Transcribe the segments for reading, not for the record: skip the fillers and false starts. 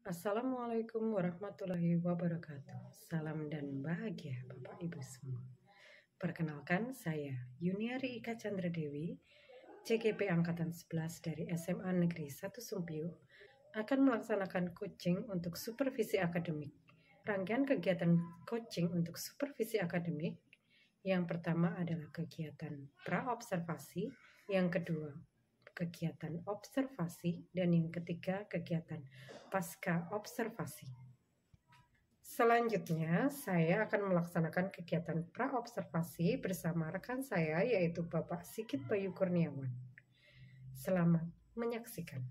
Assalamualaikum warahmatullahi wabarakatuh. Salam dan bahagia Bapak Ibu semua. Perkenalkan saya Yuniari Ika Chandra Dewi, CGP Angkatan 11 dari SMA Negeri 1 Sumpio, akan melaksanakan coaching untuk supervisi akademik. Rangkaian kegiatan coaching untuk supervisi akademik yang pertama adalah kegiatan pra-observasi, yang kedua kegiatan observasi, dan yang ketiga kegiatan pasca observasi. Selanjutnya, saya akan melaksanakan kegiatan pra-observasi bersama rekan saya yaitu Bapak Sigit Bayu Kurniawan. Selamat menyaksikan.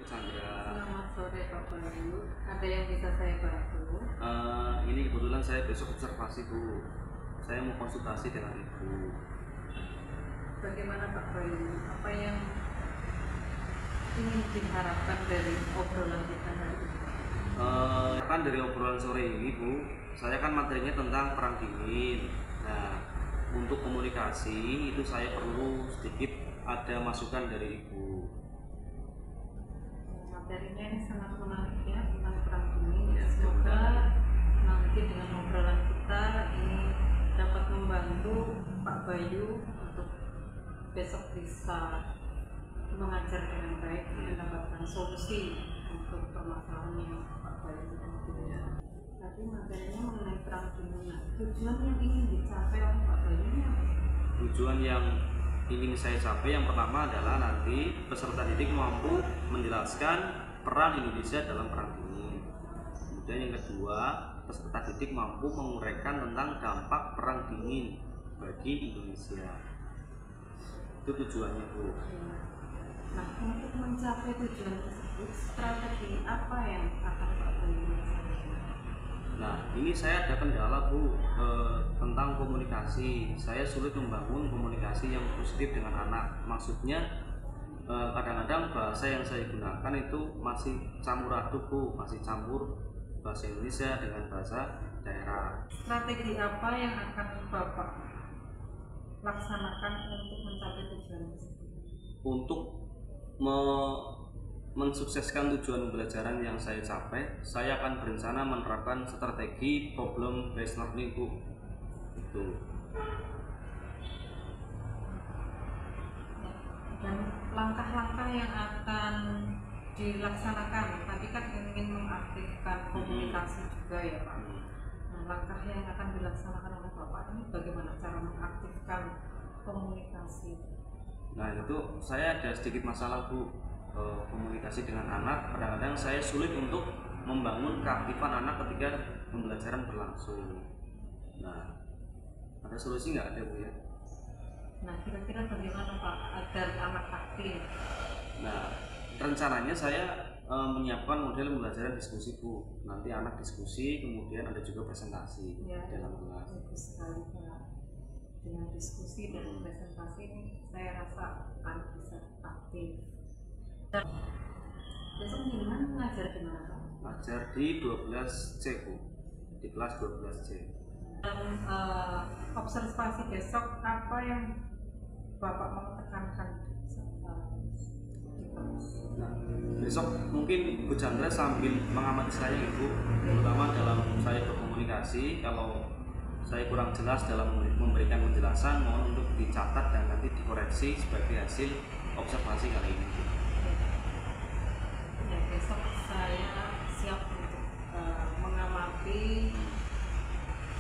Selamat sore Pak Bayu, ada yang bisa saya bantu? Ini kebetulan saya besok observasi Bu. Saya mau konsultasi dengan Ibu. Bagaimana Pak Bayu? Apa yang ingin diharapkan dari obrolan kita hari ini? Kan dari obrolan sore ini Bu, saya kan materinya tentang perang dingin. Nah, untuk komunikasi itu saya perlu sedikit ada masukan dari Ibu. Materinya ini sangat menarik ya, tentang perang dingin. Ya, Semoga nanti dengan obrolan kita ini dapat membantu Pak Bayu untuk besok bisa mengajar dengan baik, mendapatkan solusi untuk permasalahan yang Pak Bayu punya. Tapi materinya mengenai perang dunia. Tujuan yang ingin dicapai oleh Pak Bayu ini apa? Tujuan yang ingin saya capai yang pertama adalah nanti peserta didik mampu menjelaskan peran Indonesia dalam perang dingin. Kemudian yang kedua, peserta didik mampu menguraikan tentang dampak perang dingin bagi Indonesia. Itu tujuannya Bu. Nah, untuk mencapai tujuan tersebut, strategi apa yang akan Pak Bayu laksanakan? Nah, ini saya ada kendala Bu tentang komunikasi. Saya sulit membangun komunikasi yang positif dengan anak. Maksudnya kadang-kadang bahasa yang saya gunakan itu masih campur aduk Bu, masih campur bahasa Indonesia dengan bahasa daerah. Strategi apa yang akan Bapak laksanakan untuk mencapai tujuan tersebut? Untuk mensukseskan tujuan pembelajaran yang saya capai, saya akan berencana menerapkan strategi problem based learning Bu. Itu. Dan langkah-langkah yang akan dilaksanakan, tadi kan ingin mengaktifkan komunikasi juga ya Pak. Nah, langkah yang akan dilaksanakan oleh Bapak ini bagaimana cara mengaktifkan komunikasi? Nah, itu saya ada sedikit masalah Bu, komunikasi dengan anak. Kadang-kadang saya sulit untuk membangun keaktifan anak ketika pembelajaran berlangsung. Nah, ada solusi nggak ada Bu ya? Nah, kira-kira bagaimana Pak agar anak aktif? Nah, rencananya saya menyiapkan model pembelajaran diskusi Bu. Nanti anak diskusi, kemudian ada juga presentasi Ya, dalam kelas. bagus sekali Pak. Dengan diskusi dan presentasi ini saya rasa akan bisa aktif. Dan besok gimana mengajar di mana Pak? Ngajar di 12C Bu, di kelas 12C. Dan observasi besok apa yang Bapak mau tekankan di kelas? Nah, besok mungkin Bu Chandra sambil mengamati saya Ibu, terutama dalam saya berkomunikasi. Kalau saya kurang jelas dalam memberikan penjelasan, mohon untuk dicatat dan nanti dikoreksi sebagai hasil observasi kali ini. Ya, besok saya siap untuk mengamati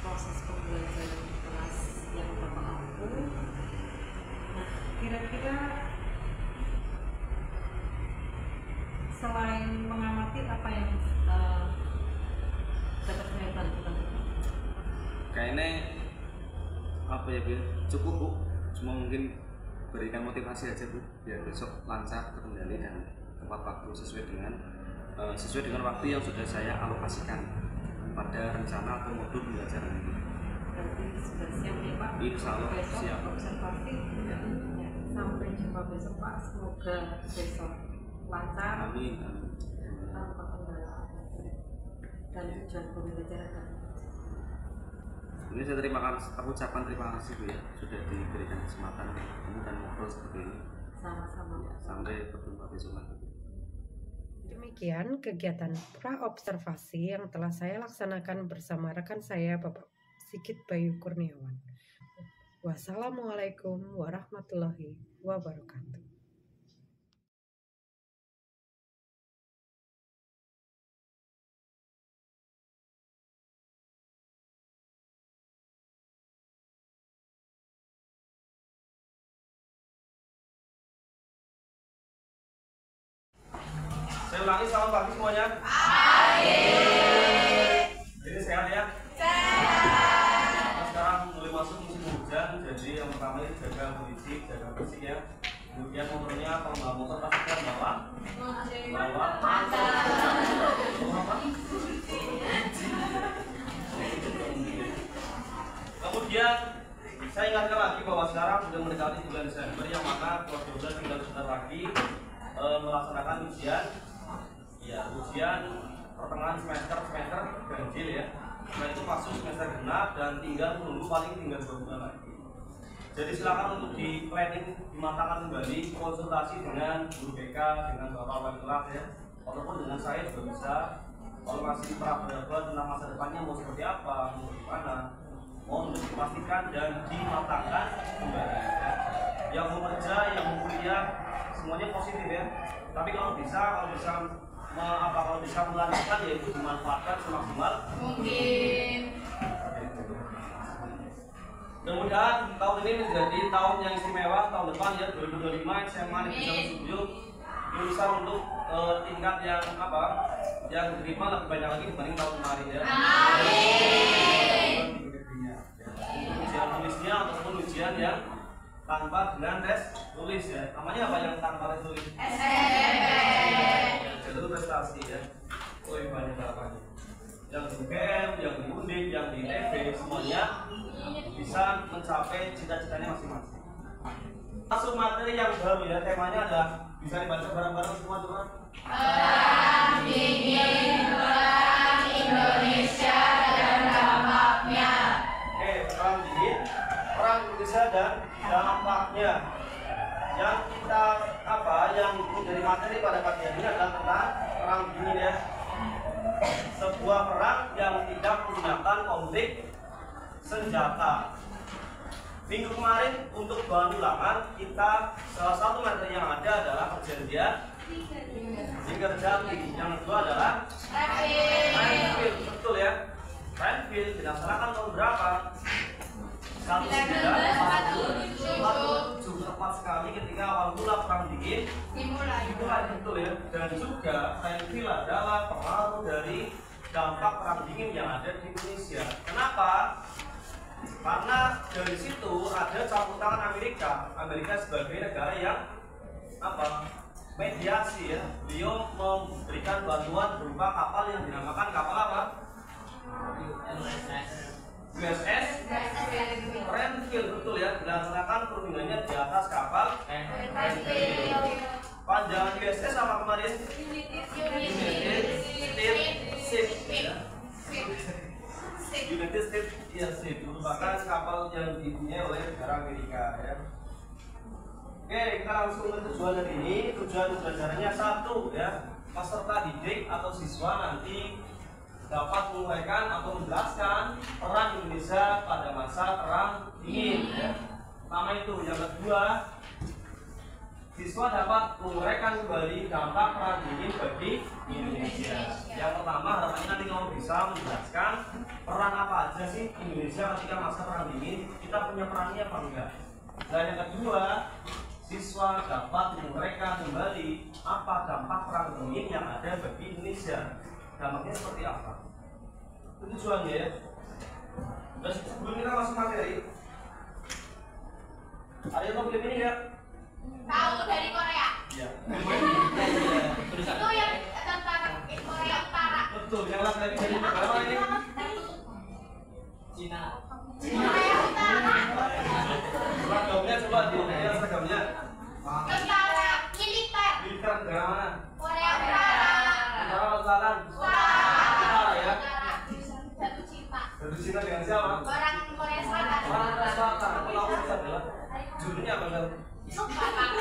proses pembelajaran di kelas yang Bapak mampu. Nah, kira-kira selain mengamati apa yang dapat saya bantu? Kayaknya apa ya Bu? Cukup Bu, cuma mungkin berikan motivasi aja Bu, biar besok lancar terkendali dan tepat waktu sesuai dengan waktu yang sudah saya alokasikan pada rencana atau modul pembelajaran ini. Berarti sudah siap ya Pak? Insya Allah besok siap. observasi. Ya. Ya, sampai jumpa besok Pak. Semoga besok lancar. Amin. Tanpa kendala dan tujuan pembelajaran. Ini saya ucapkan terima kasih Bu ya, sudah diberikan kesempatan ketemu dan ngobrol seperti ini. Sama-sama. Ya, sampai berjumpa besok lagi. Demikian kegiatan pra-observasi yang telah saya laksanakan bersama rekan saya Bapak Sigit Bayu Kurniawan. Wassalamualaikum warahmatullahi wabarakatuh. Saya ulangi, selamat pagi semuanya. Jadi sehat ya? Nah, sekarang mulai masuk musim hujan, jadi yang pertama ini jaga kondisi, jaga bersih ya. Kemudian motornya, kalau nggak motor pastikan bawa Kemudian saya ingatkan lagi bahwa sekarang sudah mendekati bulan Desember yang mana keluarga tinggal sebentar lagi melaksanakan ujian, ya ujian pertengahan semester ganjil ya. Nah itu masuk semester genap dan tinggal menunggu paling tinggal 2 bulan lagi. Jadi silakan untuk di planning, dimatangkan kembali, konsultasi dengan guru BK, dengan bapak wali kelas ya, ataupun dengan saya juga bisa. Kalau masih pra-berapa tentang masa depannya mau seperti apa, mau gimana, mohon untuk dipastikan dan dimatangkan kembali ya. Yang mau kerja, yang mau kuliah, semuanya positif ya. Tapi kalau bisa melanjutkan yaitu dimanfaatkan semaksimal mungkin. Mudah-mudahan tahun ini menjadi tahun yang istimewa, tahun depan ya 2025 SMA Negeri 1 Sumbuyung bisa untuk tingkat yang yang diterima lebih banyak lagi dibanding tahun kemarin ya. Untuk ujian tulisnya ataupun ujian yang tanpa dengan tes tulis ya. Namanya apa yang tanpa tes tulis? Jalur prestasi ya. Banyak harapannya. Yang di UGM, yang di Undip, yang di ITB semuanya bisa mencapai cita-citanya masing-masing. Masuk materi yang baru ya, temanya adalah bisa dibaca bareng-bareng semua coba. Perang dingin, perang Indonesia dan dampaknya. Oke, perang dingin, perang Indonesia dan dampaknya. Yang kita yang menjadi materi pada pagi ini adalah tentang perang dingin ya. Sebuah perang yang tidak menggunakan konflik senjata. Minggu kemarin untuk bahan ulangan kita salah satu materi yang ada adalah perjanjian Linggarjati. Yang kedua adalah Renville, betul ya. Renville dilaksanakan tahun berapa? 1947, tepat sekali ketika awal mula perang dingin dimulai, betul ya. Dan juga Renville adalah pengaruh dari dampak perang dingin yang ada di Indonesia. Kenapa? Karena dari situ ada campur tangan Amerika sebagai negara yang mediasi ya. Beliau memberikan bantuan berupa kapal yang dinamakan kapal apa? USS Renville, betul ya. Dilaksanakan perundingannya di atas kapal Renville. Panjangan USS sama kemarin? United States Ship merupakan kapal yang dipunyai oleh negara Amerika ya. Oke, kita langsung ke tujuan hari ini. Tujuan pembelajarannya satu ya, peserta didik atau siswa nanti dapat menguraikan atau menjelaskan peran Indonesia pada masa perang dingin ya. Pertama itu. Yang kedua, siswa dapat menguraikan kembali dampak perang dingin bagi Indonesia. Yang pertama, harapannya nanti kamu bisa menjelaskan peran apa aja sih Indonesia ketika masa perang dingin, kita punya perannya apa enggak. Dan yang kedua, siswa dapat menguraikan kembali apa dampak perang dingin yang ada bagi Indonesia. Dampaknya seperti apa? Itu tujuannya ya. Dan sebelum kita masuk materi, ada yang tahu film ini enggak? Tahu, dari Korea. Iya. Itu yang tentara Korea Utara. Betul, yang laki-laki dari negara mana ini? Cina. Korea Utara. Seragamnya coba dilihat seragamnya. Tentara militer. Militer negara mana? Korea Utara. Utara atau selatan? Utara. Ya. Jatuh cinta. Jatuh cinta dengan siapa? Orang Korea Selatan. Orang Korea Selatan. Aku tahu itu adalah judulnya apa kan? Lupa, Pak.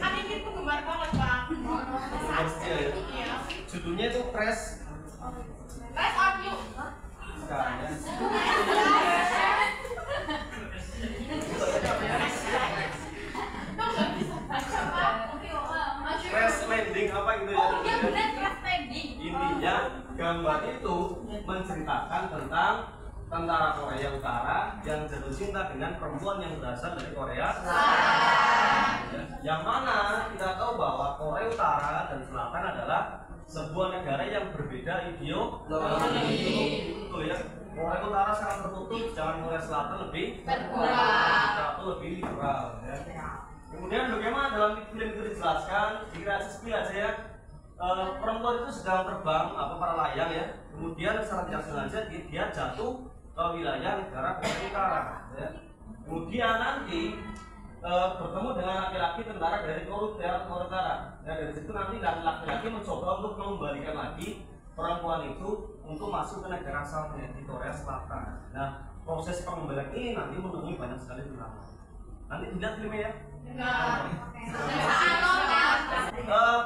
Kan ini penggemar banget, Pak. Penggemar setia ya? Iya. judulnya itu Press Press on you. Bukan, ya. Crash landing apa gitu ya? Oh iya benar, crash landing. Intinya gambar itu menceritakan tentang tentara Korea Utara yang jatuh cinta dengan perempuan yang berasal dari Korea Selatan. Yang mana kita tahu bahwa Korea Utara dan Selatan adalah sebuah negara yang berbeda ideologi. Betul ya. Korea Utara sangat tertutup, jangan Korea Selatan lebih terbuka, lebih liberal. Ya. Kemudian bagaimana dalam film itu dijelaskan, dikira spill aja ya. Perempuan itu sedang terbang para layang ya. Kemudian secara tidak sengaja dia jatuh ke wilayah negara Korea Utara. Ya. Kemudian nanti bertemu dengan laki-laki tentara dari Korea Utara. Ya, dari situ nanti laki-laki mencoba untuk mengembalikan lagi perempuan itu untuk masuk ke negara asalnya di Korea Selatan. Nah, proses pengembalian ini nanti menemui banyak sekali drama. Nanti dilihat filmnya ya.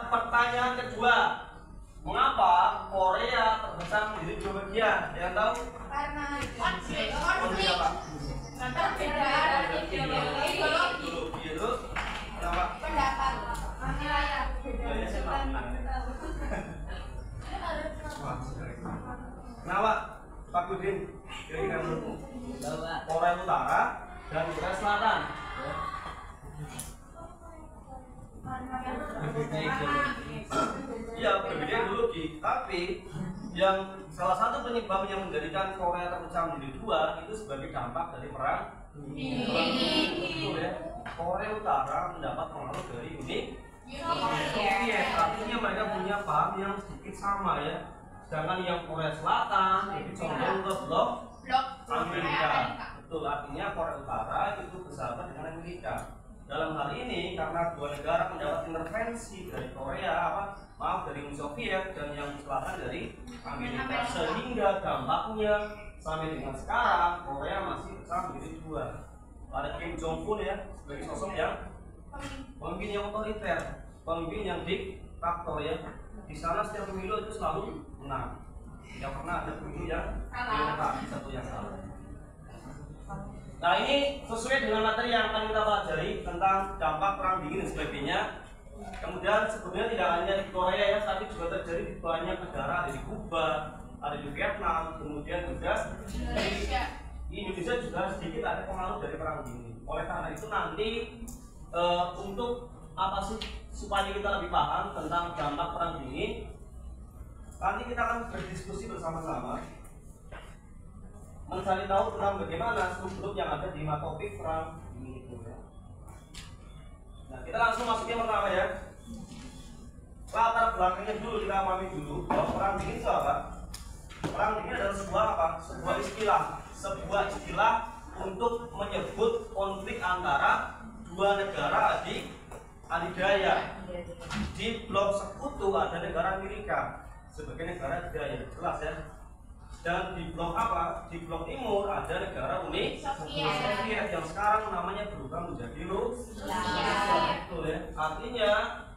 Pertanyaan kedua, mengapa Korea terbesar menjadi dua bagian? Yang tahu? Karena konflik. Apa? Perbedaan ideologi. Itu kenapa? Pendapat. Wilayah. Kenapa Pak Kudin? Kira-kira menurutmu? Korea Utara dan Korea Selatan. Iya, berbeda ideologi, tapi yang salah satu penyebab yang menjadikan Korea terpecah menjadi dua itu sebagai dampak dari perang dingin. Ya. Korea Utara mendapat pengaruh dari Uni Soviet, artinya mereka punya paham yang sedikit sama ya. Sedangkan yang Korea Selatan itu condong ke blok Amerika. Betul, artinya Korea Utara itu bersahabat dengan Amerika. Dalam hal ini karena dua negara mendapat intervensi dari Korea dari Uni Soviet dan yang selatan dari Amerika, sehingga dampaknya sampai dengan sekarang Korea masih pecah menjadi dua. Ada Kim Jong Un ya sebagai sosok yang pemimpin yang otoriter, pemimpin yang diktator ya. Di sana setiap pemilu itu selalu menang. Tidak pernah ada pemilu yang demokratis atau yang salah. Nah, ini sesuai dengan materi yang akan kita pelajari tentang dampak perang dingin dan sebagainya. Kemudian sebetulnya tidak hanya di Korea ya, tapi juga terjadi di banyak negara, ada di Kuba, ada di Vietnam, kemudian juga di Indonesia juga sedikit ada pengaruh dari perang dingin. Oleh karena itu nanti untuk apa sih supaya kita lebih paham tentang dampak perang dingin, nanti kita akan berdiskusi bersama-sama mencari tahu tentang bagaimana grup-grup yang ada di topik perang dingin itu ya. Nah, kita langsung masuk yang pertama ya. Latar belakangnya dulu kita pahami dulu bahwa perang dingin itu apa? Perang dingin adalah sebuah istilah untuk menyebut konflik antara dua negara adidaya. Di blok sekutu ada negara Amerika sebagai negara adidaya, jelas ya. Dan di blok Di blok timur ada negara Uni Soviet yang sekarang namanya berubah menjadi Rusia. Betul ya. Artinya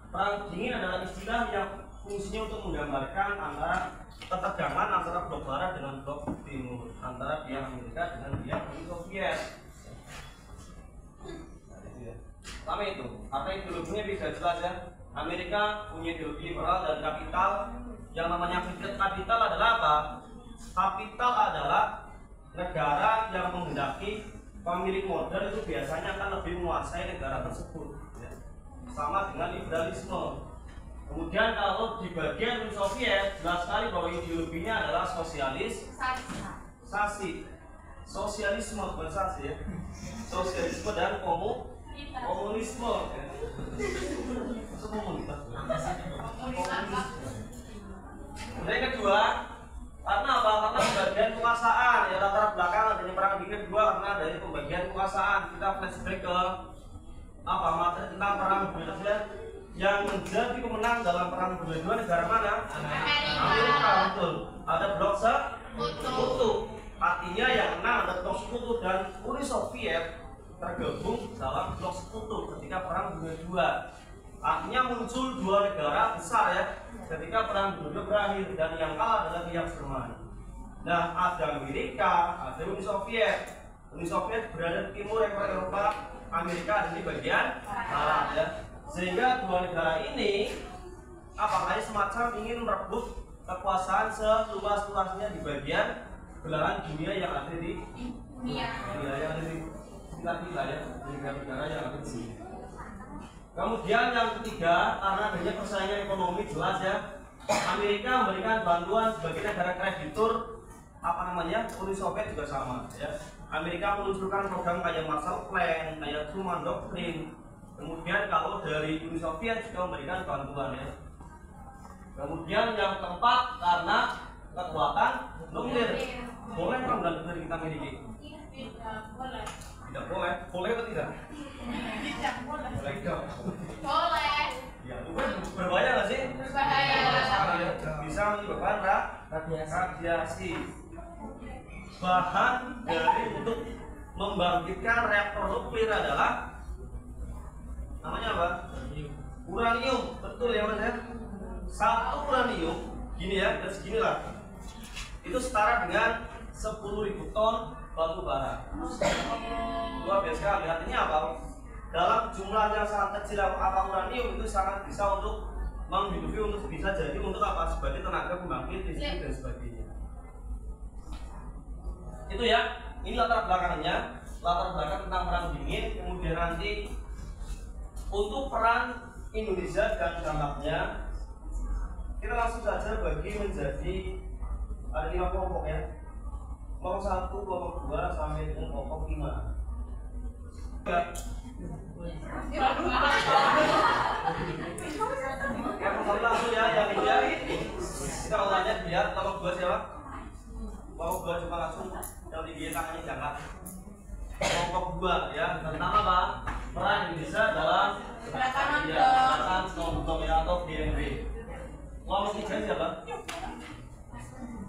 perang dingin adalah istilah yang fungsinya untuk menggambarkan antara ketegangan antara blok barat dengan blok timur, antara pihak Amerika dengan pihak Uni Soviet. Nah, itu ya. Sama itu. Artinya ideologinya bisa jelas ya. Amerika punya ideologi liberal dan kapital. Yang namanya kapital adalah apa? Kapital adalah negara yang menghendaki pemilik modal itu biasanya akan lebih menguasai negara tersebut ya. Sama dengan liberalisme. Kemudian kalau di bagian Uni Soviet jelas sekali bahwa ideologinya adalah sosialisme bukan sasi ya. Sosialisme dan komunisme ya. Yang kedua, karena apa? Karena pembagian kekuasaan ya, latar belakang adanya perang dingin kedua karena dari pembagian kekuasaan. Kita flashback ke materi tentang perang dunia yang menjadi pemenang dalam perang dunia negara mana? Amerika, betul. Ada blok sekutu. Artinya yang menang ada blok sekutu dan Uni Soviet tergabung dalam blok sekutu ketika perang dunia II. Artinya muncul dua negara besar ya. ketika perang dunia berakhir dan yang kalah adalah pihak Jerman. Nah, ada Amerika, ada Uni Soviet. Uni Soviet berada di timur Eropa, Amerika ada di bagian barat ya. Sehingga dua negara ini apakah semacam ingin merebut kekuasaan seluas-luasnya di bagian belahan dunia yang ada di yang ada di sekitar kita ya, di negara-negara yang ada di sini. Kemudian yang ketiga, karena adanya persaingan ekonomi jelas ya, Amerika memberikan bantuan sebagai negara kreditur, Uni Soviet juga sama ya. Amerika meluncurkan program kayak Marshall Plan, kayak Truman Doctrine. Kemudian kalau dari Uni Soviet juga memberikan bantuan ya. Kemudian yang keempat, karena kekuatan nuklir. Boleh kan nggak nuklir kita miliki? Tidak boleh. Boleh atau tidak? Boleh dong. Boleh. Ya, nuklir berbahaya nggak sih? Berbahaya. Bisa menyebabkan radiasi. Bahan dari untuk membangkitkan reaktor nuklir adalah namanya apa? Uranium. Betul ya Mas ya? Satu uranium gini ya, dan segini lah, itu setara dengan 10.000 ton batu bara. Luar biasa sekali. Artinya apa? Dalam jumlah yang sangat kecil apa uranium itu sangat bisa untuk menghidupi, untuk bisa jadi untuk apa? Sebagai tenaga pembangkit listrik dan sebagainya. Itu ya. Ini latar belakangnya, latar belakang tentang perang dingin. Kemudian nanti untuk peran Indonesia dan dampaknya, kita langsung saja bagi menjadi ada 5 kelompok ya. Kelompok 1, kelompok 2 sampai dengan kelompok 5. Ya, pertama langsung ya, yang ini ya. Kita ulangnya lihat kelompok 2 siapa? Kelompok 2 coba langsung yang tinggi tangannya jangan. Kelompok 2 ya, tentang apa? Peran Indonesia dalam gerakan kelompok ya atau DNB. Kelompok 3 siapa?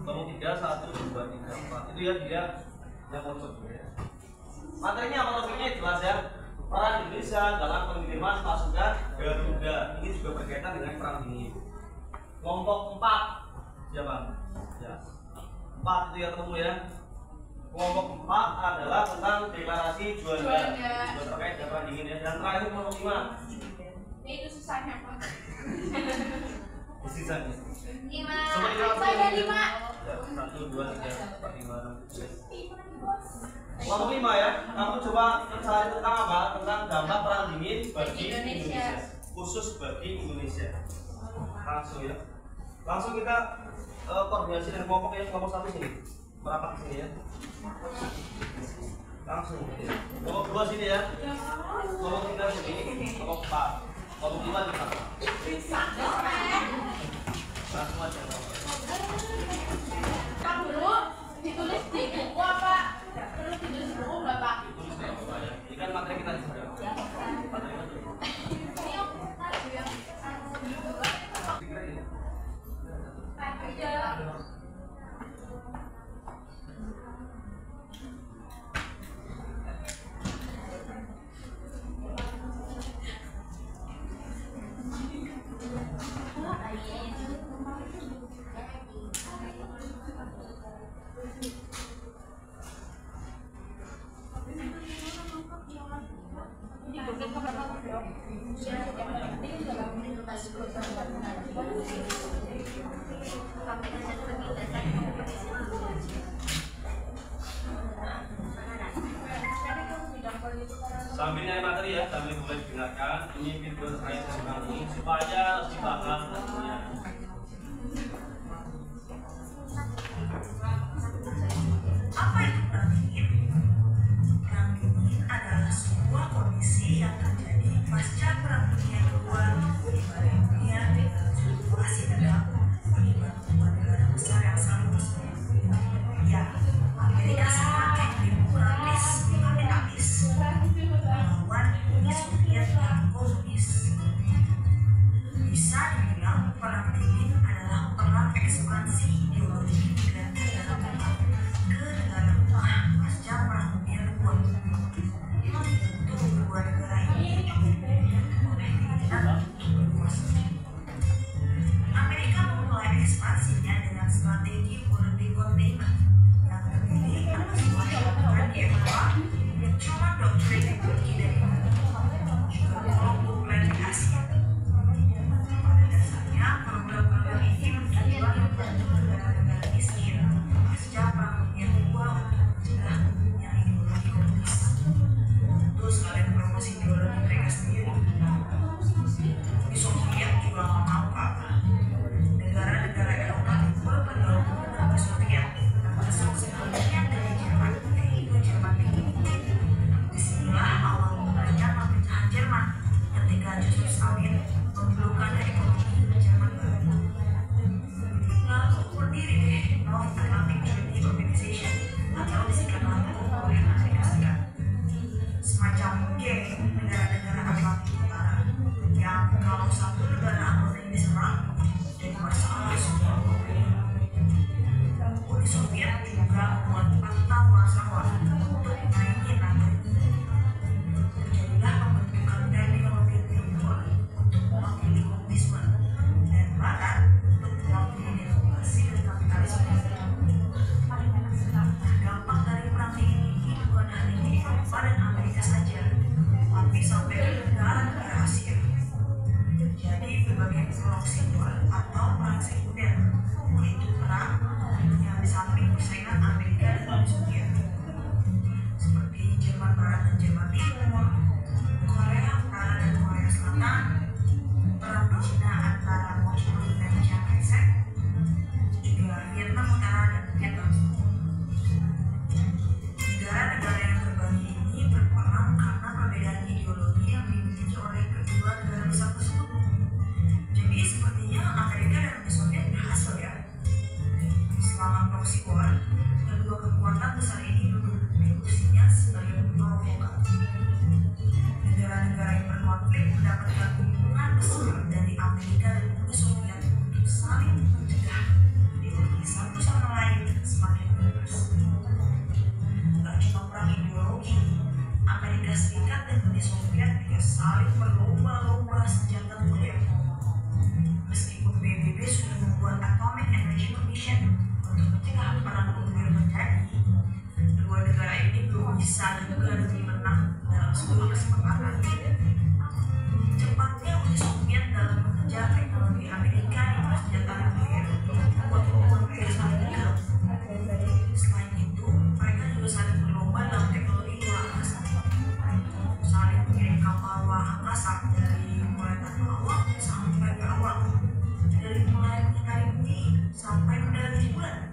Kelompok 3, 1, 2, 3, 4. Itu ya dia yang pojok ya. Materinya apa topiknya jelas ya. Peran Indonesia dalam pengiriman pasukan Garuda. Ini juga berkaitan dengan perang dingin. Kelompok 4 siapa? Ya. 4 itu ya ketemu ya. Kelompok 4 adalah tentang deklarasi Juanda. Juga terkait dengan perang dingin ya. Dan terakhir kelompok 5. Itu susahnya Pak. Sisanya 5. Saya 5. 1, 2, 3, 4, 5, 6, 7. Kelompok 5 ya. Kamu coba mencari tentang apa? Tentang dampak perang dingin bagi Indonesia. Khusus bagi Indonesia. Langsung ya. Langsung kita koordinasi dengan kelompok yang kelompok 1 sini. Merapat sini ya. Langsung. Kelompok 2 sini ya. Kelompok 3 sini. Kelompok 4. Kelompok 5 di sana. Langsung aja. Pak dulu ditulis di buku apa? Perlu ditulis di buku nggak Pak? Ditulis nggak apa-apa ya. Ini kan materi kita di sana. Materi kita dulu. Sambil nyari materi ya, sambil boleh dengarkan ini video terkait dengan ini supaya lebih paham tentunya. Apa itu perang dingin? Perang dingin adalah sebuah kondisi yang terjadi pasca Perang Dunia Kedua, di mana dunia situasi dalam akibat dua negara besar yang saling berseteru. Ya, Amerika semakin imperialis kapitalis melawan Uni Soviet yang komunis. Bisa dibilang perang proxy war atau perang sekunder, yaitu perang yang di samping persaingan Amerika dan Uni Soviet seperti Jerman Barat dan Jerman Timur, Korea Utara dan Korea Selatan, perang di Cina antara Moscow dan Chiang Kai-shek, juga Vietnam Utara dan Vietnam Timur. Negara-negara yang terbagi ini berperang karena perbedaan ideologi yang dimiliki oleh kedua negara besar tersebut. Jadi sepertinya Amerika dan Uni Soviet berhasil ya. Selama proxy war, kedua kekuatan besar ini berdiskusinya sebagai provokator. Negara-negara yang berkonflik mendapatkan dukungan besar dari Amerika dan Uni Soviet untuk saling mencegah ideologi satu sama lain semakin meluas. Tak cuma perang ideologi, Amerika Serikat dan Uni Soviet juga saling berlomba-lomba senjata nuklir. Meskipun PBB sudah membuat Atomic Energy Commission untuk mencegah perang nuklir terjadi, kedua negara ini belum bisa juga lebih menang dalam seluruh kesempatan. Cepatnya Uni Soviet dalam mengejar teknologi Amerika yang bersenjata nuklir membuat hubungan mereka saling dekat. Selain itu, mereka juga saling berlomba dalam teknologi luar angkasa, saling mengirim kapal luar angkasa dari mulai tanpa awak sampai ke awak, dari mulai mengitari bumi sampai mendarat di bulan.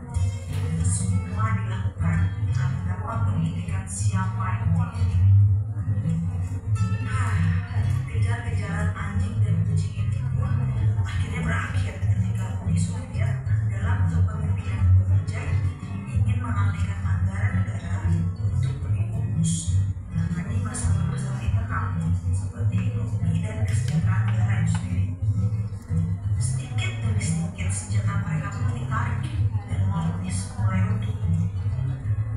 Semua dilakukan karena dapat menginginkan siapa yang memiliki. Kejar-kejaran anjing dan kucing itu pun akhirnya berakhir ketika Uni Soviet dalam kepemimpinan Gorbachev ingin mengalihkan anggaran negara untuk fokus menangani masalah-masalah internal seperti ekonomi dan kesejahteraan negara itu sendiri. Sedikit demi sedikit senjata mereka pun ditarik dan komunis mulai runtuh.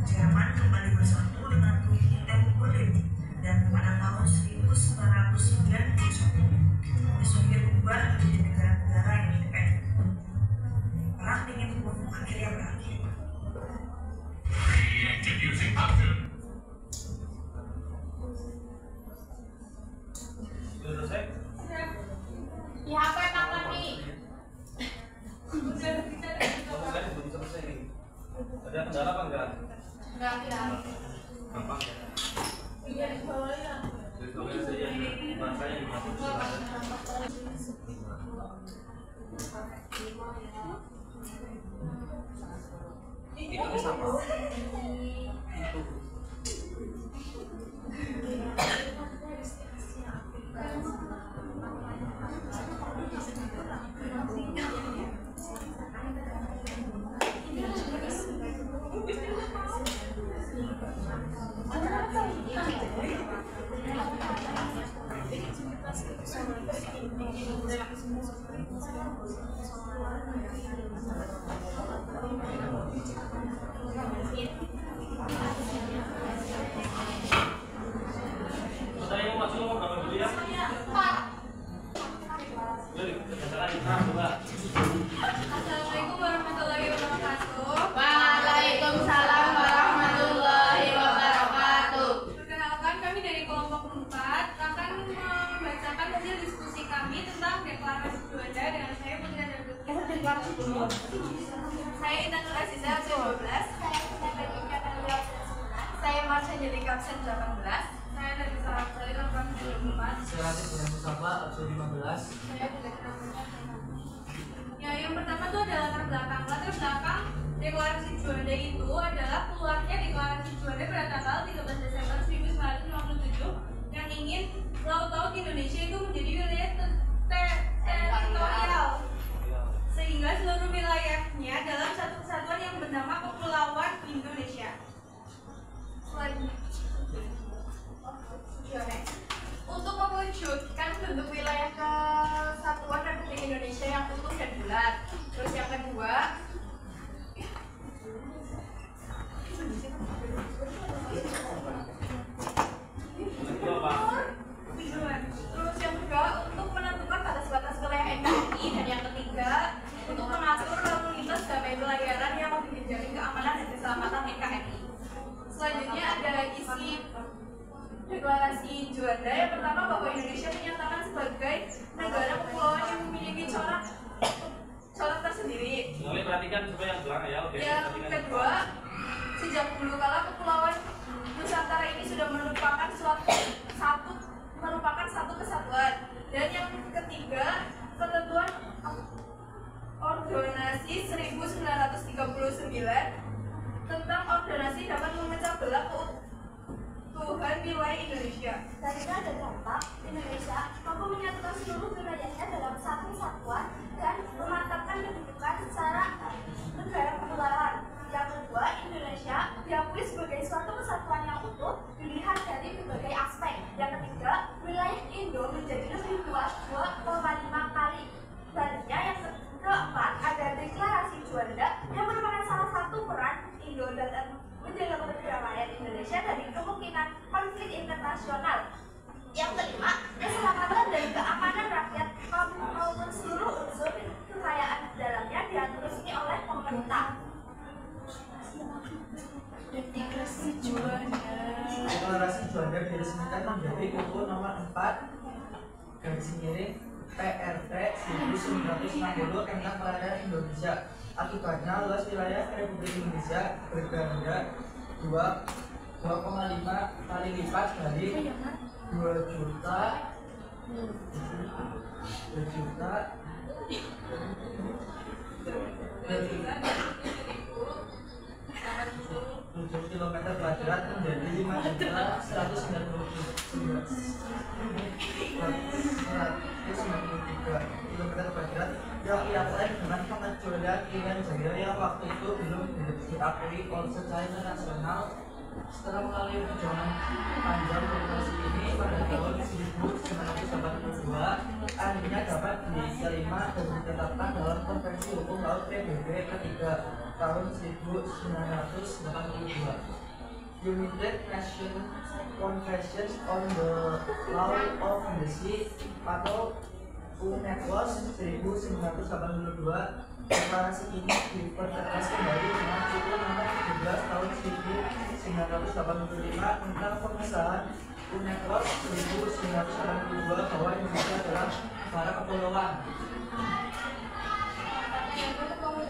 Jerman kembali bersatu dengan Turki dan Berlin, dan pada tahun 1991 Uni Soviet bubar menjadi negara-negara yang independen. Perang dingin pun akhirnya berakhir. Sudah selesai? Di HP tangan nih. Kamu kan belum selesai nih. Ada kendala apa enggak? Enggak ya. Gampang ya? Iya, di bawah ya. Jadi kalau saja bahasanya dimasuk silakan. Itu sama. Itu. Saya mau masuk ngomong berapa dulu ya? Jadi, Assalamualaikum warahmatullahi wabarakatuh. Waalaikumsalam warahmatullahi wabarakatuh. Perkenalkan, kami dari kelompok 4 akan membacakan hasil diskusi kami tentang deklarasi Juanda dengan saya Putri Ardhani. Saya Intan Nur Aziza absen 12. Saya Marsha Jelika absen 18. Saya dari Salam Salih absen 24. Saya Latif dengan Mustafa, absen 15. Saya tidak kenal. Ya, yang pertama itu adalah latar belakang. Latar belakang deklarasi Juanda itu adalah keluarnya deklarasi Juanda pada tanggal 13 Desember 1957 yang ingin laut-laut Indonesia itu menjadi wilayah teritorial, sehingga seluruh wilayahnya dalam satu kesatuan yang bernama Kepulauan Indonesia. Selanjutnya, untuk mewujudkan bentuk wilayah kesatuan Republik Indonesia yang utuh dan bulat. Terus yang kedua, terus yang kedua untuk menentukan batas-batas wilayah NKRI, dan yang ketiga untuk mengatur lalu lintas damai pelayaran yang menjamin keamanan dan keselamatan NKRI. Selanjutnya ada isi Deklarasi Juanda yang pertama bahwa Indonesia menyatakan sebagai negara kepulauan yang memiliki corak tersendiri. Perhatikan supaya yang belakang ya. Oke. Yang kedua, sejak dulu kala kepulauan Nusantara ini sudah merupakan satu kesatuan. Dan yang ketiga, ketentuan Ordonansi 1939 tentang ordonansi dapat memecah belah keutuhan wilayah Indonesia. Dalilnya ada dampak Indonesia mampu menyatukan seluruh wilayahnya dalam satu kesatuan dan memantapkan kedudukan secara negara kepulauan. Yang kedua, Indonesia diakui sebagai suatu kesatuan yang utuh dilihat dari berbagai aspek. Yang ketiga, wilayah Indo menjadi lebih luas 2,5 kali. Selanjutnya, yang keempat, ada deklarasi Juanda yang merupakan salah satu peran Indo dalam menjaga perdamaian Indonesia dari kemungkinan konflik internasional. Yang kelima, keselamatan dan keamanan rakyat maupun seluruh unsur kekayaan di dalamnya diatur resmi oleh pemerintah. Deklarasi Juanda. Deklarasi Juanda diresmikan menjadi UU nomor 4 garis miring PRT 1960 tentang perairan Indonesia. Akibatnya luas wilayah Republik Indonesia berganda 2,5 kali lipat dari 2 juta 7 kilometer kuadrat menjadi 5.193 kilometer kuadrat yang ia lain dengan pengecualian Irian Jaya yang waktu itu belum diakui secara internasional. Setelah melalui perjuangan panjang deklarasi ini pada tahun 1982 akhirnya dapat diterima dan ditetapkan dalam Konvensi Hukum Laut PBB ketiga tahun 1982. United Nations Convention on the Law of the Sea atau UNCLOS 1982. Deklarasi ini dipertegas kembali dengan UU nomor 17 tahun 1985 tentang pengesahan UNCLOS 1982 bahwa Indonesia adalah negara kepulauan. Yang kedua,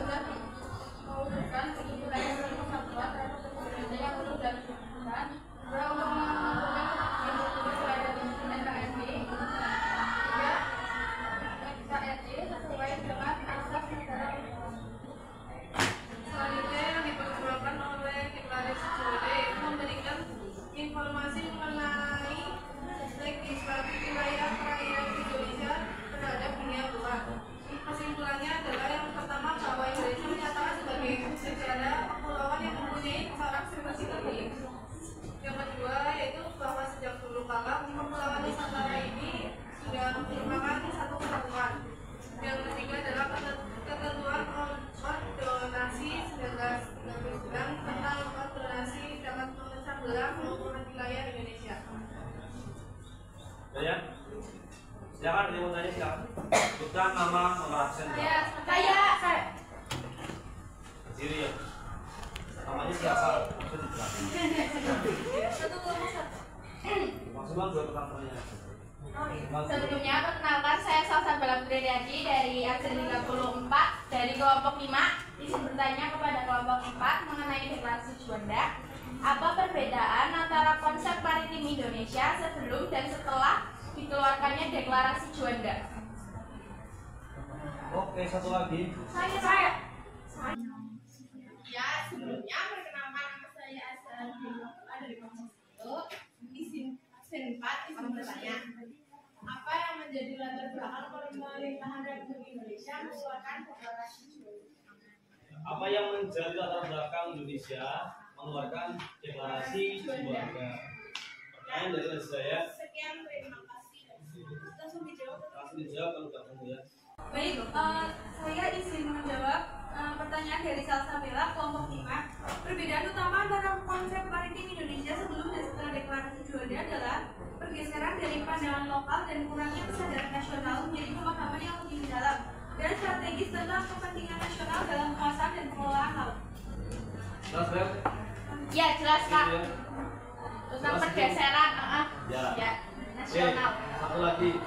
mewujudkan kesimpulan persatuan terhadap Indonesia yang perlu dilakukan bahwa sesuai dengan asas negara. Selanjutnya yang diperjuangkan oleh deklarasi Juanda yaitu memberikan informasi mengenai legislatif wilayah perairan Indonesia terhadap dunia luar. Kesimpulannya adalah yang pertama bahwa Indonesia menyatakan sebagai negara kepulauan yang mempunyai corak tersendiri. Yang kedua yaitu bahwa sejak dulu kala kepulauan Nusantara ini sudah merupakan satu kesatuan. Yang ketiga adalah ketentuan Ordonansi 1939 tentang ordonansi dapat memecah belah keutuhan wilayah Indonesia. Ya, silakan yang mau tanya silakan. Bukan nama nomor absen. Saya. Diri ya. Namanya siapa? Maksimal 2 pertanyaan. Sebelumnya, perkenalkan saya Salsa Bala Putri dari absen 34 dari kelompok 5. Izin bertanya kepada kelompok 4 mengenai deklarasi Juanda. Apa perbedaan antara konsep maritim Indonesia sebelum dan setelah dikeluarkannya deklarasi Juanda? Oke, satu lagi. Saya. Ya, sebelumnya perkenalkan nama saya Asal dari kelompok 1. Izin absen 4 izin bertanya. Apa yang menjadi latar belakang pemerintahan Republik Indonesia mengeluarkan deklarasi Juanda? Apa yang menjadi latar belakang Indonesia mengeluarkan deklarasi Juanda? Pertanyaan dari saya. Sekian, terima kasih. Langsung dijawab. Langsung dijawab kalau nggak kamu ya. Baik, saya izin menjawab pertanyaan dari Salsa Bella, kelompok 5. Perbedaan utama antara konsep maritim Indonesia sebelum dan setelah deklarasi Juanda adalah pergeseran dari pandangan lokal dan kurangnya kesadaran nasional menjadi pemahaman yang lebih mendalam dan strategis tentang kepentingan nasional dalam penguasaan dan pengelolaan laut. Jelas, Bel? Ya, jelas Kak. Iya. Tentang pergeseran, Ya. Ya, nasional. Satu lagi.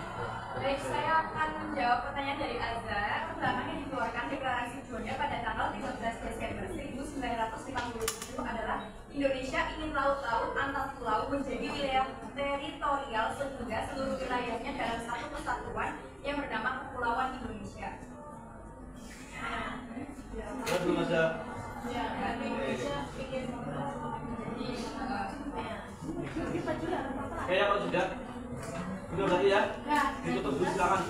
Baik, saya akan menjawab pertanyaan dari Azhar. Pertama yang dikeluarkan deklarasi Juanda pada tanggal 13 Desember 1957 adalah Indonesia ingin laut-laut antar pulau menjadi wilayah teritorial sehingga seluruh wilayahnya dalam satu kesatuan yang bernama Kepulauan Indonesia. Belum ada. Ya, Indonesia ingin menjadi Kayaknya kalau sudah. Udah berarti ya? Ditutup dulu silakan.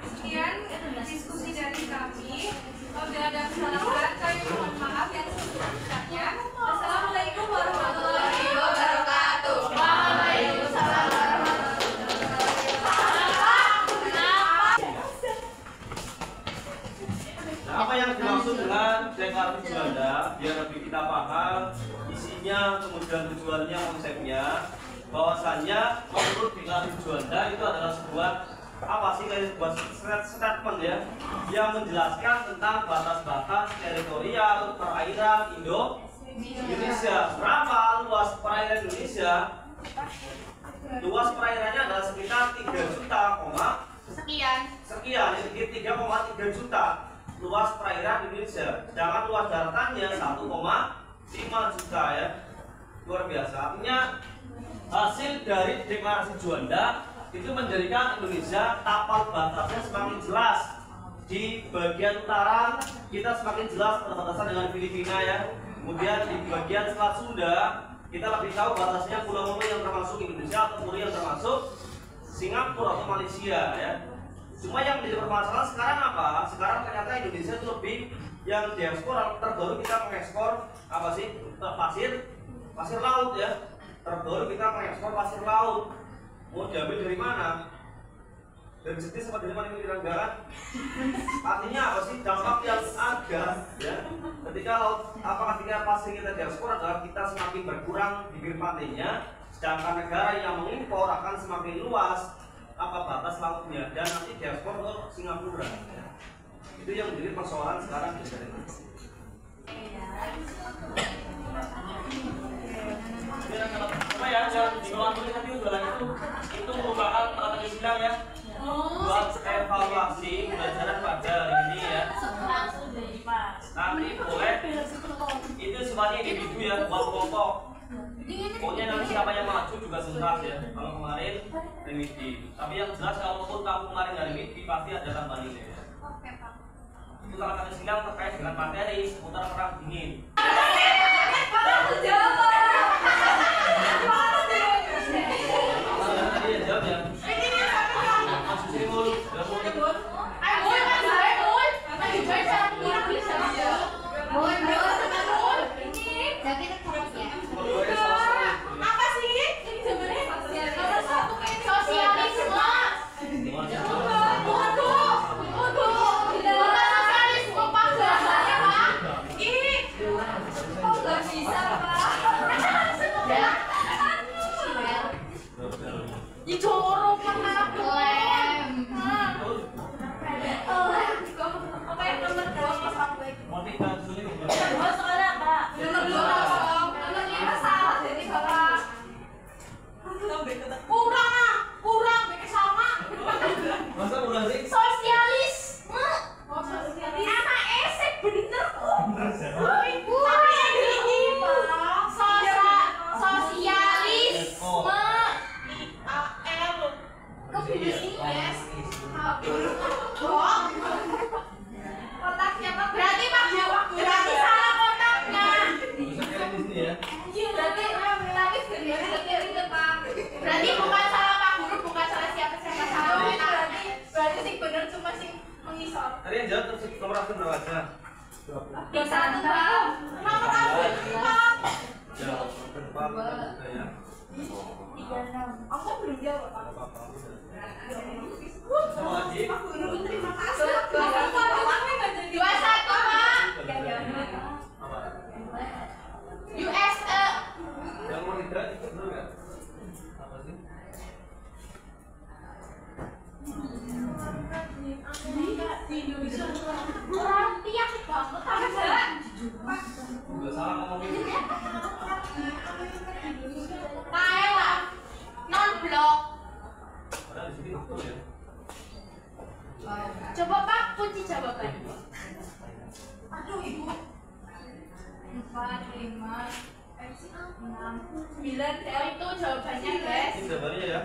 Sekian diskusi dari kami. Apabila ada kesalahan, kami mohon maaf yang sebesar-besarnya. Assalamualaikum warahmatullahi wabarakatuh. Waalaikumsalam warahmatullahi wabarakatuh. Nah, apa yang dimaksud dengan deklarasi Juanda? Biar lebih kita paham isinya, kemudian tujuannya, konsepnya. Bahwasannya menurut deklarasi Juanda itu adalah sebuah apa sih, kayak sebuah statement ya, yang menjelaskan tentang batas-batas teritorial perairan Indonesia. Berapa luas perairan Indonesia? Luas perairannya adalah sekitar 3 juta, sekian. sekian, sekitar 3,3 juta luas perairan Indonesia. Sedangkan luas daratannya 1,5 juta ya. Luar biasa. Artinya hasil dari deklarasi Juanda itu menjadikan Indonesia tapal batasnya semakin jelas. Di bagian utara kita semakin jelas perbatasan dengan Filipina ya. Kemudian di bagian Selat Sunda kita lebih tahu batasnya pulau yang termasuk Indonesia atau pulau yang termasuk Singapura atau Malaysia ya. Cuma yang menjadi permasalahan sekarang apa? Sekarang ternyata Indonesia itu lebih yang diekspor, terbaru kita mengekspor apa sih? Pasir laut ya. Terbaru kita mengekspor pasir laut. Mau diambil dari mana? Dari jenis apa dari mana ini diranggakan? Artinya apa sih? Dampak yang ada ya. Ketika laut, ketika pasir kita diekspor adalah kita semakin berkurang bibir pantainya, sedangkan negara yang mengimpor akan semakin luas batas lautnya dan nanti diekspor ke Singapura ya. Itu yang menjadi persoalan sekarang di negara ini. Apa ya, yang di bawah tulis tadi udah itu merupakan strategi sidang ya, buat evaluasi pembelajaran pada hari ini ya. Nanti boleh itu sifatnya individu ya, buat kelompok. Pokoknya nanti siapa yang maju juga tuntas ya. Kalau kemarin remedi, tapi yang jelas kalaupun kamu kemarin nggak remedi pasti ada tambahan nilai ya. Itu kalau kata sidang terkait dengan materi seputar perang dingin. Tadi yang jawab nomor aku berapa aja? 21 Pak. Nomor aku Pak. Jawab berapa ya? 36. Aku belum jawab Pak. Sama lagi? Terima kasih. 21 Pak. US Yang nomor 3 ikut dulu nggak? Apa sih? di Indonesia orang tiap banget. Udah salah ngomongin. Kayak lah non DL itu jawabannya guys. Ini jawabannya ya.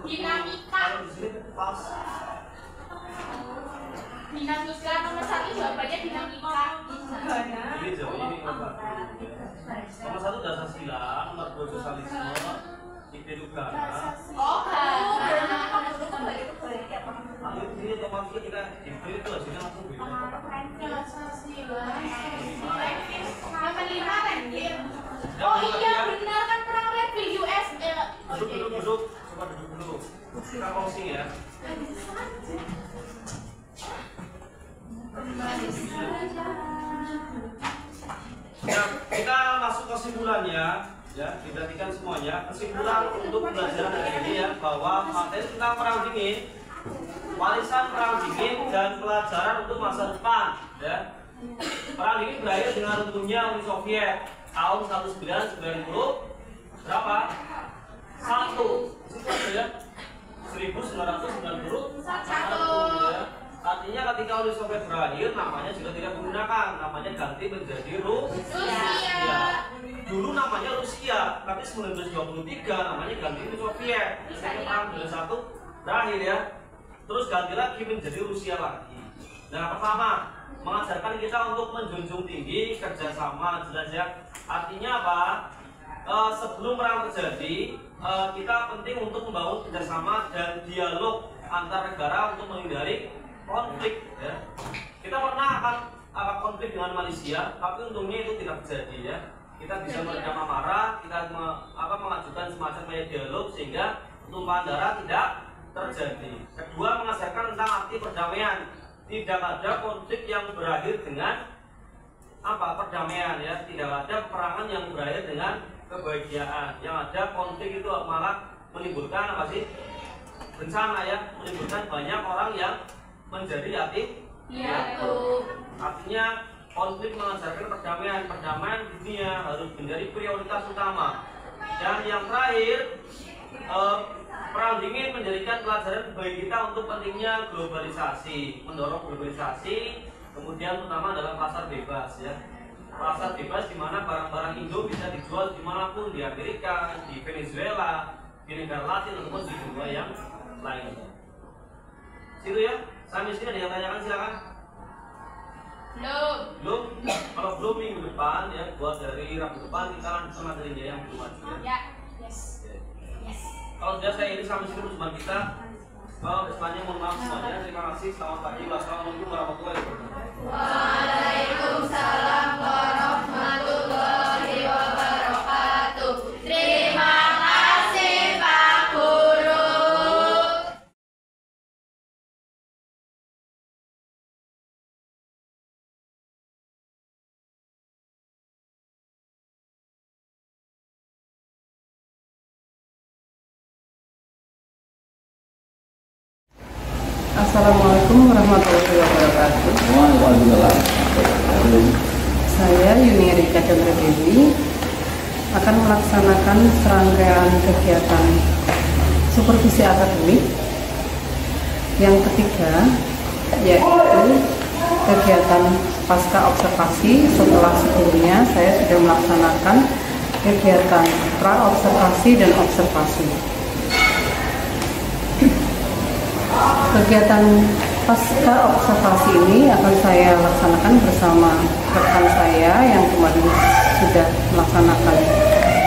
Dinamika. Kalau di sini pas. Dinamika nomor 1 jawabannya dinamika. Ini jawabannya ini nomor 1. Nomor 1 dasar sila, nomor 2 sosialisme, tiga juga. Oh, Ini otomatis kita diberi itu hasilnya langsung beda. Nomor 5 ranking. Oh iya benar kan perang Red US. Duduk. Coba duduk dulu. Kita closing ya. Ya, kita masuk kesimpulannya. Ya, diperhatikan semuanya. Kesimpulan untuk pelajaran hari ini ya, bahwa materi tentang perang dingin, warisan perang dingin dan pelajaran untuk masa depan. Ya, perang dingin berakhir dengan runtuhnya Uni Soviet tahun 1990 berapa? 1. Itu ada ya. 1991 ya. Artinya ketika Uni Soviet berakhir, namanya juga tidak menggunakan, namanya ganti menjadi Rusia. Dulu namanya Rusia, tapi 1923 namanya ganti Uni Soviet. Ketika perang dunia 1 berakhir ya, terus ganti lagi menjadi Rusia lagi. Nah, pertama mengajarkan kita untuk menjunjung tinggi kerjasama, jelas ya. Artinya apa? Sebelum perang terjadi, kita penting untuk membangun kerjasama dan dialog antar negara untuk menghindari konflik. Ya. Kita pernah akan konflik dengan Malaysia, tapi untungnya itu tidak terjadi ya. Kita bisa meredam amarah, kita mengajukan semacam dialog sehingga tumpahan darah tidak terjadi. Kedua, mengajarkan tentang arti perdamaian. Tidak ada konflik yang berakhir dengan perdamaian ya. Tidak ada peperangan yang berakhir dengan kebahagiaan. Yang ada konflik itu malah menimbulkan bencana ya, menimbulkan banyak orang yang menjadi yatim piatu. Artinya konflik mengajarkan perdamaian. Perdamaian dunia harus menjadi prioritas utama. Dan yang terakhir, perang dingin menjadikan pelajaran bagi kita untuk pentingnya globalisasi, mendorong globalisasi. Kemudian terutama dalam pasar bebas ya. Pasar bebas di mana barang-barang Indo bisa dijual dimanapun, di Amerika, di Venezuela, di negara Latin ataupun di dunia yang lainnya. Situ ya. Sampai sini ada yang tanyakan, silakan. Belum. Kalau belum minggu depan ya, buat dari Rabu depan kita lanjut materinya yang belum maju ya. Yes. Kalau sudah saya ini sampai sini perjumpaan kita. Kedepannya mohon maaf semuanya. Terima kasih. Selamat pagi. Wassalamualaikum warahmatullahi wabarakatuh. Waalaikumsalam warahmatullahi wabarakatuh. Terima kasih Pak Guru. Assalamualaikum warahmatullahi wabarakatuh. Saya Yuni Erika Chandra Dewi akan melaksanakan serangkaian kegiatan supervisi akademik yang ketiga, yaitu kegiatan pasca observasi. Setelah sebelumnya saya sudah melaksanakan kegiatan pra observasi dan observasi. Kegiatan pasca observasi ini akan saya laksanakan bersama rekan saya yang kemarin sudah melaksanakan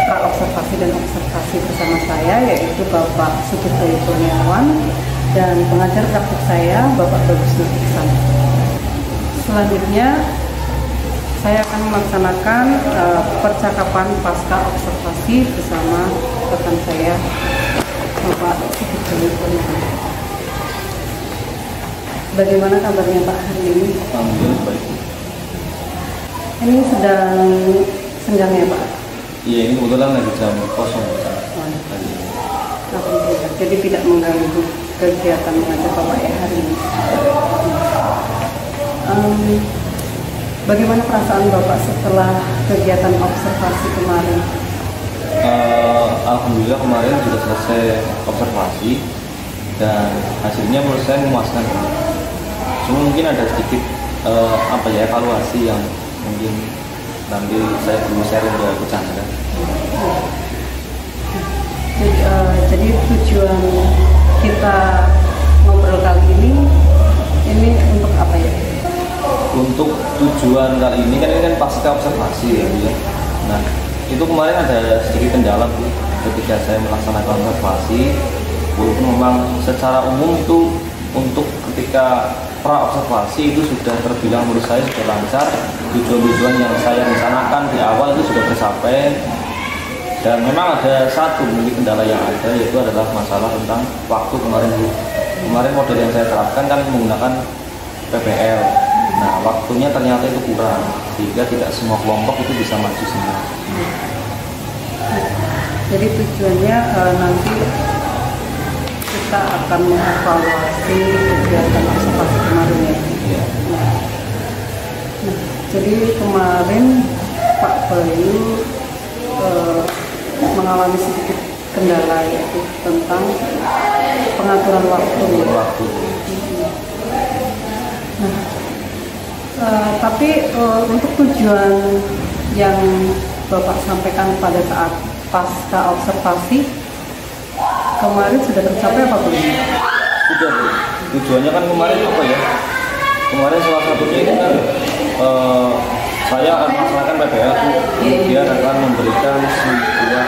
pra observasi dan observasi bersama saya, yaitu Bapak Sukirsaya Kurniawan dan pengajar praktik saya Bapak Bagus Nuriksan. Selanjutnya saya akan melaksanakan percakapan pasca observasi bersama rekan saya Bapak Sukirsaya Kurniawan. Bagaimana kabarnya Pak hari ini? Alhamdulillah baik. Ini sedang senggang ya Pak? Iya, ini kebetulan lagi jam kosong. Alhamdulillah. Jadi tidak mengganggu kegiatan mengajar Bapak ya hari ini. Bagaimana perasaan Bapak setelah kegiatan observasi kemarin? Alhamdulillah kemarin sudah selesai observasi dan hasilnya menurut saya memuaskan. Cuma mungkin ada sedikit evaluasi yang mungkin nanti saya perlu sharing ke Bu Chandra. tujuan kita ngobrol kali ini untuk apa ya? Untuk tujuan kali ini kan pasca observasi ya Bu ya. Nah itu kemarin ada sedikit kendala Bu ketika saya melaksanakan observasi, walaupun memang secara umum itu untuk ketika pra observasi itu sudah terbilang menurut saya sudah lancar, tujuan-tujuan yang saya rencanakan di awal itu sudah tercapai. Dan memang ada satu mungkin kendala yang ada, yaitu adalah masalah tentang waktu kemarin Bu. Kemarin model yang saya terapkan kan menggunakan PPL. Nah waktunya ternyata itu kurang, sehingga tidak semua kelompok itu bisa maju semua. Jadi tujuannya nanti kita akan mengevaluasi kegiatan observasi kemarin ya. Nah, jadi kemarin Pak Bayu mengalami sedikit kendala, yaitu tentang pengaturan waktu. Nah, tapi untuk tujuan yang Bapak sampaikan pada saat pasca observasi kemarin sudah tercapai apa belum? Sudah Bu. Tujuannya kan kemarin apa ya? Kemarin salah satunya itu kan saya akan melaksanakan PPL, kemudian akan memberikan sebuah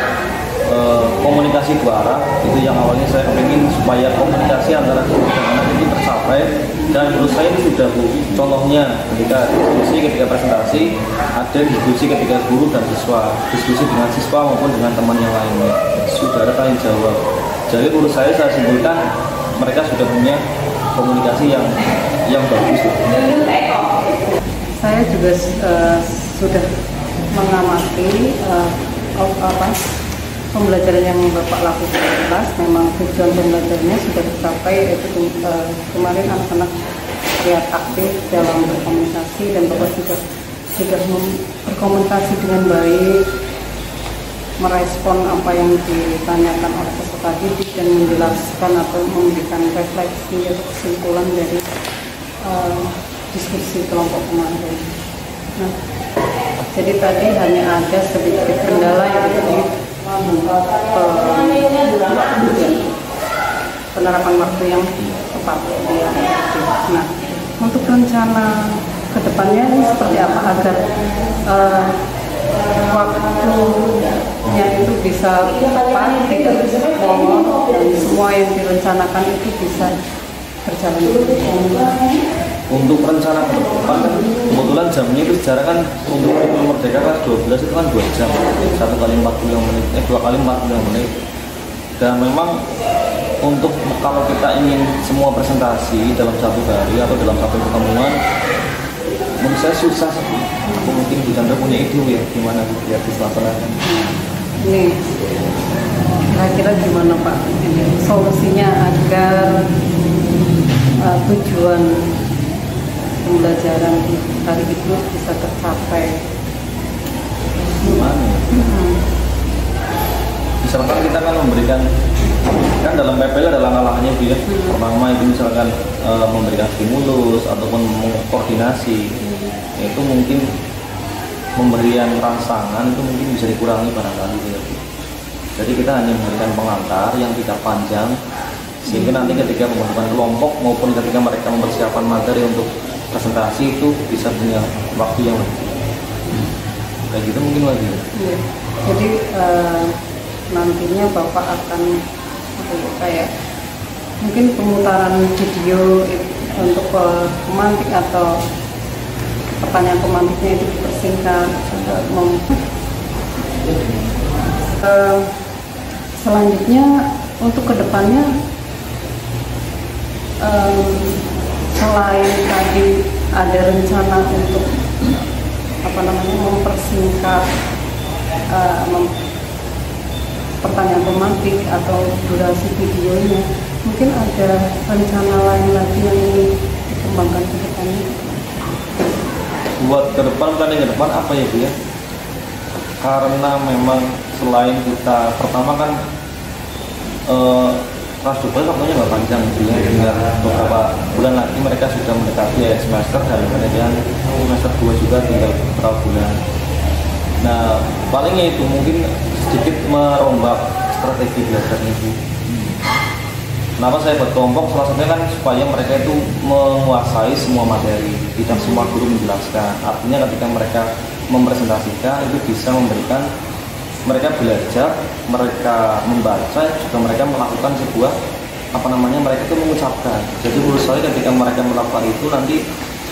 komunikasi dua arah. Itu yang awalnya saya ingin supaya komunikasi antara guru dan anak itu tercapai, dan menurut saya itu sudah Bu. Contohnya ketika diskusi, ketika presentasi, ada diskusi ketika guru dan siswa, diskusi dengan siswa maupun dengan teman yang lainnya, sudah ada tanya jawab. Jadi menurut saya simpulkan mereka sudah punya komunikasi yang bagus. Saya juga sudah mengamati pembelajaran yang Bapak lakukan di kelas. Memang tujuan pembelajarannya sudah tercapai, yaitu kemarin anak-anak terlihat aktif dalam berkomunikasi, dan Bapak juga sudah berkomunikasi dengan baik, merespon apa yang ditanyakan oleh peserta didik dan menjelaskan atau memberikan refleksi atau kesimpulan dari diskusi kelompok kemarin. Nah, jadi tadi hanya ada sedikit kendala yang di penerapan waktu yang tepat. Nah, untuk rencana kedepannya ini seperti apa agar waktunya itu bisa tepat, tidak molor, dan semua yang direncanakan itu bisa berjalan. Untuk rencana ke depan kan kebetulan jamnya itu secara kan untuk kurikulum Merdeka kelas 12 itu kan 2 jam, 1 kali 45 menit, 2 kali 45 menit. Dan memang untuk kalau kita ingin semua presentasi dalam 1 hari atau dalam 1 pertemuan, menurut saya susah. Aku mungkin Bu Chandra punya ide ya gimana biar bisa laksanakan. Ini kira-kira gimana Pak ini solusinya agar tujuan pembelajaran di hari itu bisa tercapai? Gimana ya? Misalkan kita kan memberikan, kan dalam PPL ada langkah-langkahnya Bu ya. Pertama itu misalkan memberikan stimulus ataupun mengkoordinasi, itu mungkin pemberian rangsangan itu mungkin bisa dikurangi barangkali ya. Jadi kita hanya memberikan pengantar yang tidak panjang, sehingga nanti ketika pembentukan kelompok maupun ketika mereka mempersiapkan materi untuk presentasi itu bisa punya waktu yang lebih. Kayak gitu mungkin lagi. Ya. Jadi nantinya Bapak akan kayak mungkin pemutaran video untuk pemantik atau pertanyaan pemantiknya itu dipersingkat. Selanjutnya untuk kedepannya selain tadi ada rencana untuk mempersingkat pertanyaan pemantik atau durasi videonya, mungkin ada rencana lain lagi yang ingin dikembangkan ke depannya? Buat ke depan, planning ke depan apa ya Bu ya? Karena memang selain kita pertama kan kelas 12 waktunya nggak panjang gitu ya, tinggal beberapa bulan lagi mereka sudah mendekati akhir semester, dan kemudian semester 2 juga tinggal beberapa bulan. Nah palingnya itu mungkin sedikit merombak strategi belajarnya Bu. Kenapa saya buat kelompok? Salah satunya kan supaya mereka itu menguasai semua materi, tidak semua guru menjelaskan. Artinya ketika mereka mempresentasikan itu bisa memberikan mereka belajar, mereka membaca, juga mereka melakukan sebuah mereka itu mengucapkan. Jadi menurut saya ketika mereka melakukan itu nanti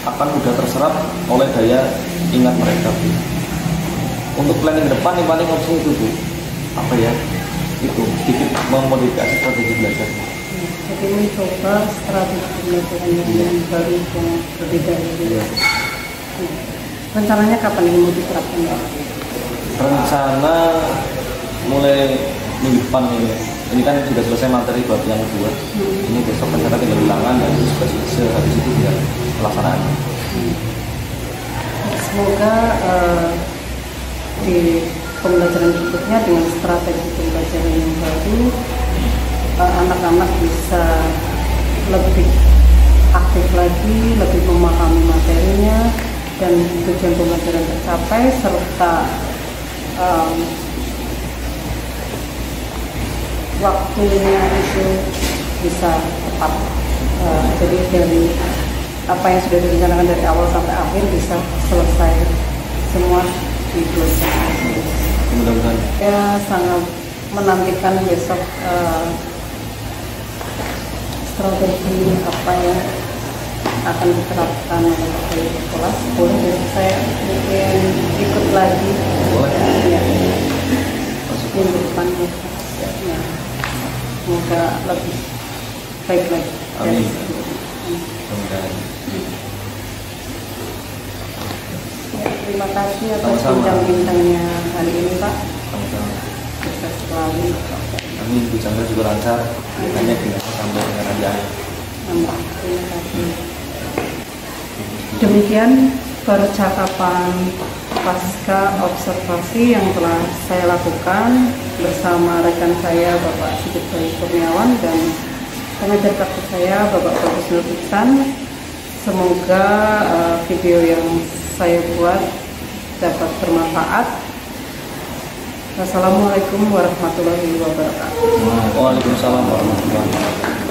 akan mudah terserap oleh daya ingat mereka. Untuk planning depan yang paling opsi itu Bu, itu sedikit memodifikasi strategi belajar. Jadi mencoba strategi belajar yang baru yang berbeda. Rencananya kapan ini mau diterapkan ya? Rencana mulai minggu depan ini. Ini kan sudah selesai materi bab yang kedua. Ini besok rencana tinggal ulangan dan itu sudah selesai. Habis itu biar pelaksanaan. Semoga di pembelajaran berikutnya dengan strategi pembelajaran yang baru, anak-anak bisa lebih aktif lagi, lebih memahami materinya, dan tujuan pembelajaran tercapai, serta waktunya itu bisa tepat. Jadi dari apa yang sudah direncanakan dari awal sampai akhir bisa selesai semua di bulan. Mudah-mudahan. Saya sangat menantikan besok strategi apa yang akan diterapkan oleh kelas. Boleh besok saya mungkin ikut lagi. Boleh. Ya. Minggu depan ya. Semoga lebih baik lagi. Amin. Ya, terima kasih atas bincang-bincangnya hari ini Pak. Sama-sama. Sukses selalu. Amin. Bu Chandra juga lancar. Hanya sampai dengan aja. Terima kasih. Demikian percakapan pasca observasi yang telah saya lakukan bersama rekan saya Bapak Sigit Bayu Kurniawan dan pengajar praktik saya Bapak Bagus Nur Iksan. Semoga video yang saya buat dapat bermanfaat. Wassalamualaikum warahmatullahi wabarakatuh. Waalaikumsalam warahmatullahi wabarakatuh.